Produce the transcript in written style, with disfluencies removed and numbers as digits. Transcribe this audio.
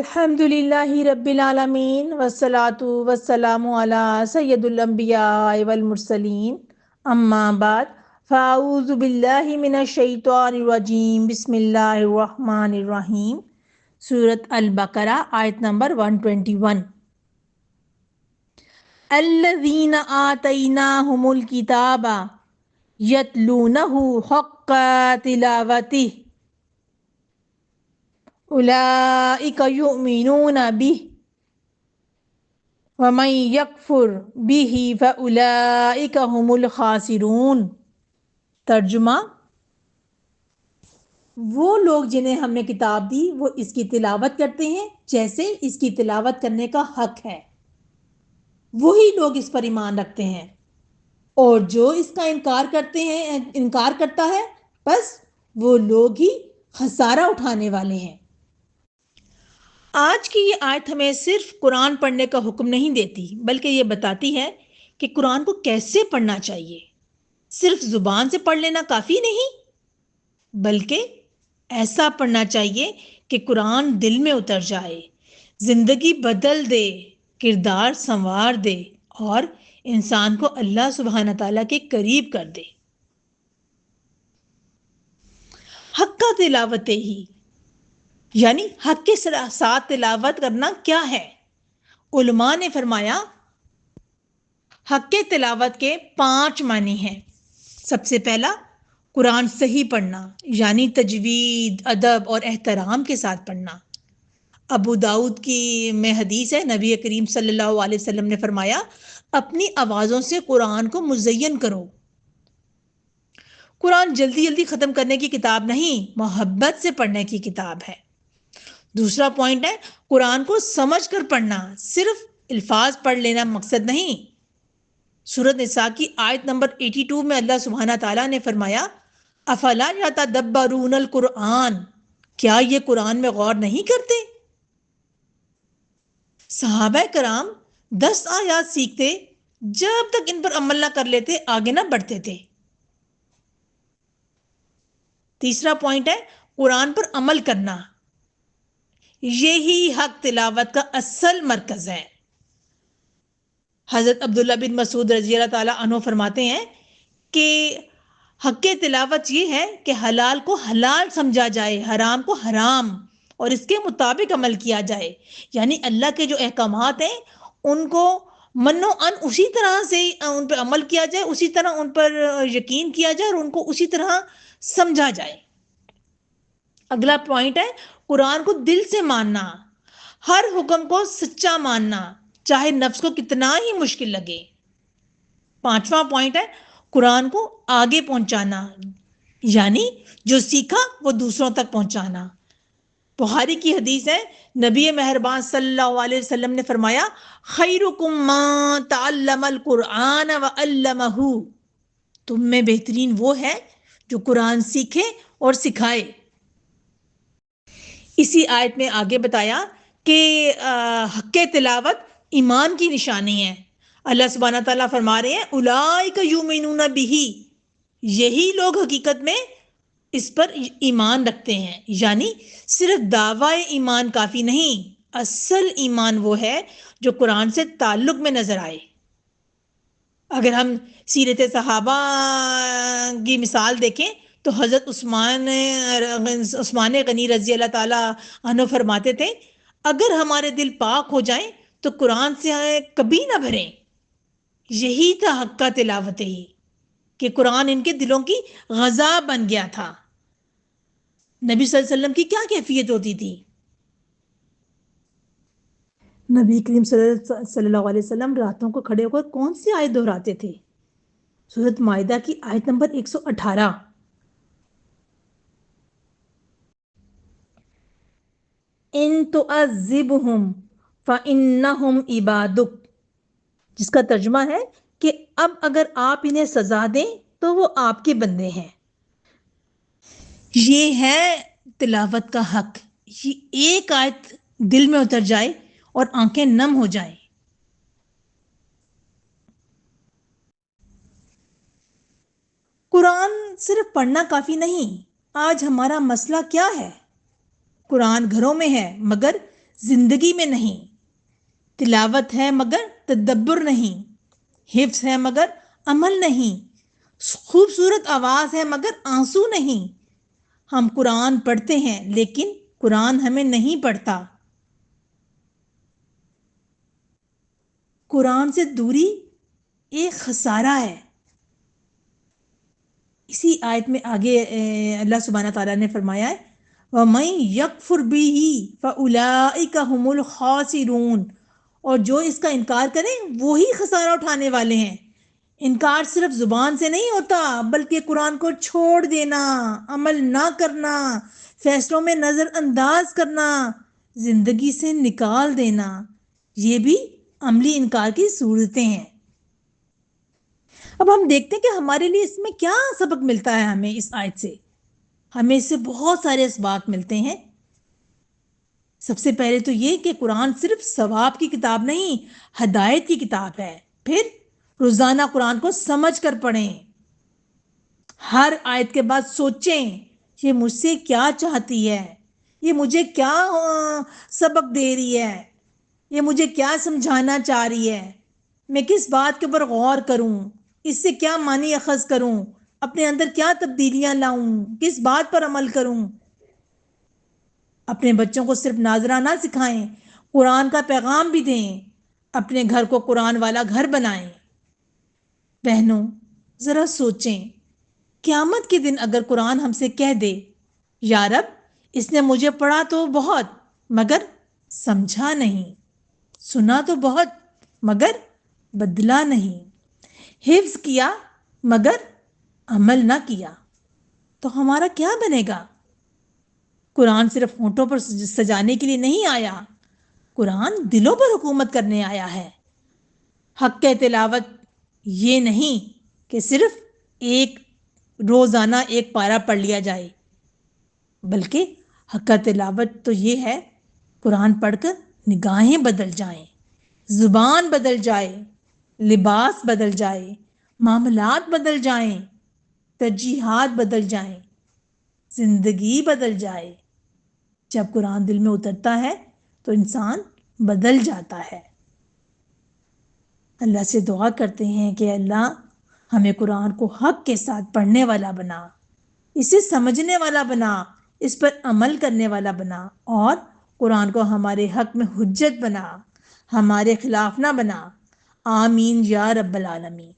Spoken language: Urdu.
الحمدللہ رب العالمین والصلاة والسلام علی سید الانبیاء والمرسلین اما بعد فاعوذ باللہ من الشیطان الرجیم بسم اللہ الرحمن الرحیم سورۃ البقرہ آیت نمبر 121 الذین آتیناہم الکتاب یتلونہ حق تلاوتہ اولئک یؤمنون بہ ومن یکفر بہ فاولئک هم الخاسرون۔ ترجمہ: وہ لوگ جنہیں ہم نے کتاب دی وہ اس کی تلاوت کرتے ہیں جیسے اس کی تلاوت کرنے کا حق ہے، وہی لوگ اس پر ایمان رکھتے ہیں، اور جو اس کا انکار کرتا ہے بس وہ لوگ ہی خسارہ اٹھانے والے ہیں۔ آج کی یہ آیت ہمیں صرف قرآن پڑھنے کا حکم نہیں دیتی بلکہ یہ بتاتی ہے کہ قرآن کو کیسے پڑھنا چاہیے۔ صرف زبان سے پڑھ لینا کافی نہیں، بلکہ ایسا پڑھنا چاہیے کہ قرآن دل میں اتر جائے، زندگی بدل دے، کردار سنوار دے اور انسان کو اللہ سبحانہ تعالیٰ کے قریب کر دے۔ حق کا تلاوت ہی یعنی حق کے ساتھ تلاوت کرنا کیا ہے؟ علماء نے فرمایا حق کے تلاوت کے 5 معنی ہیں۔ سب سے پہلا، قرآن صحیح پڑھنا یعنی تجوید، ادب اور احترام کے ساتھ پڑھنا۔ ابو داؤد کی میں حدیث ہے، نبی کریم صلی اللہ علیہ وسلم نے فرمایا اپنی آوازوں سے قرآن کو مزین کرو۔ قرآن جلدی جلدی ختم کرنے کی کتاب نہیں، محبت سے پڑھنے کی کتاب ہے۔ دوسرا پوائنٹ ہے قرآن کو سمجھ کر پڑھنا، صرف الفاظ پڑھ لینا مقصد نہیں۔ سورۃ نساء کی آیت نمبر 82 میں اللہ سبحانہ تعالیٰ نے فرمایا افلا یتدبرون القرآن، کیا یہ قرآن میں غور نہیں کرتے؟ صحابہ کرام 10 آیات سیکھتے، جب تک ان پر عمل نہ کر لیتے آگے نہ بڑھتے تھے۔ تیسرا پوائنٹ ہے قرآن پر عمل کرنا، یہی حق تلاوت کا اصل مرکز ہے۔ حضرت عبداللہ بن مسعود رضی اللہ تعالیٰ عنہ فرماتے ہیں کہ حق تلاوت یہ ہے کہ حلال کو حلال سمجھا جائے، حرام کو حرام، اور اس کے مطابق عمل کیا جائے، یعنی اللہ کے جو احکامات ہیں ان کو منو ان اسی طرح سے ان پہ عمل کیا جائے، اسی طرح ان پر یقین کیا جائے اور ان کو اسی طرح سمجھا جائے۔ اگلا پوائنٹ ہے قرآن کو دل سے ماننا، ہر حکم کو سچا ماننا چاہے نفس کو کتنا ہی مشکل لگے۔ 5واں پوائنٹ ہے قرآن کو آگے پہنچانا، یعنی جو سیکھا وہ دوسروں تک پہنچانا۔ بخاری کی حدیث ہے، نبی مہربان صلی اللہ علیہ وسلم نے فرمایا خیرکم من تعلم القرآن وعلمہ، تم میں بہترین وہ ہے جو قرآن سیکھے اور سکھائے۔ اسی آیت میں آگے بتایا کہ حق تلاوت ایمان کی نشانی ہے۔ اللہ سبحانہ تعالیٰ فرما رہے ہیں اولئک یؤمنون بہ، یہی لوگ حقیقت میں اس پر ایمان رکھتے ہیں، یعنی صرف دعوی ایمان کافی نہیں، اصل ایمان وہ ہے جو قرآن سے تعلق میں نظر آئے۔ اگر ہم سیرت صحابہ کی مثال دیکھیں تو حضرت عثمان غنی رضی اللہ تعالیٰ عنہ فرماتے تھے اگر ہمارے دل پاک ہو جائیں تو قرآن سے کبھی نہ بھریں۔ یہی تھا حق کا تلاوت ہی کہ قرآن ان کے دلوں کی غذا بن گیا تھا۔ نبی صلی اللہ علیہ وسلم کی کیا کیفیت ہوتی تھی؟ نبی کریم صلی اللہ علیہ وسلم راتوں کو کھڑے ہو کر کون سی آیت دہراتے تھے؟ سورۃ مائدہ کی آیت نمبر 118، ان تعذبہم فانہم عبادک، جس کا ترجمہ ہے کہ اب اگر آپ انہیں سزا دیں تو وہ آپ کے بندے ہیں۔ یہ ہے تلاوت کا حق، یہ ایک آیت دل میں اتر جائے اور آنکھیں نم ہو جائیں۔ قرآن صرف پڑھنا کافی نہیں۔ آج ہمارا مسئلہ کیا ہے؟ قرآن گھروں میں ہے مگر زندگی میں نہیں. تلاوت ہے مگر تدبر نہیں، حفظ ہے مگر عمل نہیں، خوبصورت آواز ہے مگر آنسو نہیں. ہم قرآن پڑھتے ہیں لیکن قرآن ہمیں نہیں پڑھتا. قرآن سے دوری ایک خسارہ ہے. اسی آیت میں آگے اللہ سبحانہ تعالیٰ نے فرمایا ہے وَمَن يَكْفُرْ بِهِ فَأُولَئِكَ هُمُ الْخَاسِرُونَ، اور جو اس کا انکار کریں وہی خسارہ اٹھانے والے ہیں. انکار صرف زبان سے نہیں ہوتا بلکہ قرآن کو چھوڑ دینا، عمل نہ کرنا، فیصلوں میں نظر انداز کرنا، زندگی سے نکال دینا، یہ بھی عملی انکار کی صورتیں ہیں. اب ہم دیکھتے ہیں کہ ہمارے لیے اس میں کیا سبق ملتا ہے. ہمیں اس آیت سے ہمیں اس سے بہت سارے اسباق ملتے ہیں. سب سے پہلے تو یہ کہ قرآن صرف ثواب کی کتاب نہیں، ہدایت کی کتاب ہے. پھر روزانہ قرآن کو سمجھ کر پڑھیں، ہر آیت کے بعد سوچیں یہ مجھ سے کیا چاہتی ہے، یہ مجھے کیا سبق دے رہی ہے، یہ مجھے کیا سمجھانا چاہ رہی ہے، میں کس بات کے اوپر غور کروں، اس سے کیا معنی اخذ کروں، اپنے اندر کیا تبدیلیاں لاؤں، کس بات پر عمل کروں. اپنے بچوں کو صرف ناظرہ نہ سکھائیں، قرآن کا پیغام بھی دیں. اپنے گھر کو قرآن والا گھر بنائیں. بہنوں ذرا سوچیں، قیامت کے دن اگر قرآن ہم سے کہہ دے یا رب اس نے مجھے پڑھا تو بہت مگر سمجھا نہیں، سنا تو بہت مگر بدلا نہیں، حفظ کیا مگر عمل نہ کیا، تو ہمارا کیا بنے گا؟ قرآن صرف ہونٹوں پر سجانے کے لیے نہیں آیا، قرآن دلوں پر حکومت کرنے آیا ہے. حق تلاوت یہ نہیں کہ صرف ایک روزانہ ایک پارہ پڑھ لیا جائے، بلکہ حق تلاوت تو یہ ہے قرآن پڑھ کر نگاہیں بدل جائیں، زبان بدل جائے، لباس بدل جائے، معاملات بدل جائیں، ترجیحات بدل جائیں، زندگی بدل جائے. جب قرآن دل میں اترتا ہے تو انسان بدل جاتا ہے. اللہ سے دعا کرتے ہیں کہ اللہ ہمیں قرآن کو حق کے ساتھ پڑھنے والا بنا، اسے سمجھنے والا بنا، اس پر عمل کرنے والا بنا، اور قرآن کو ہمارے حق میں حجت بنا، ہمارے خلاف نہ بنا. آمین یا رب العالمین.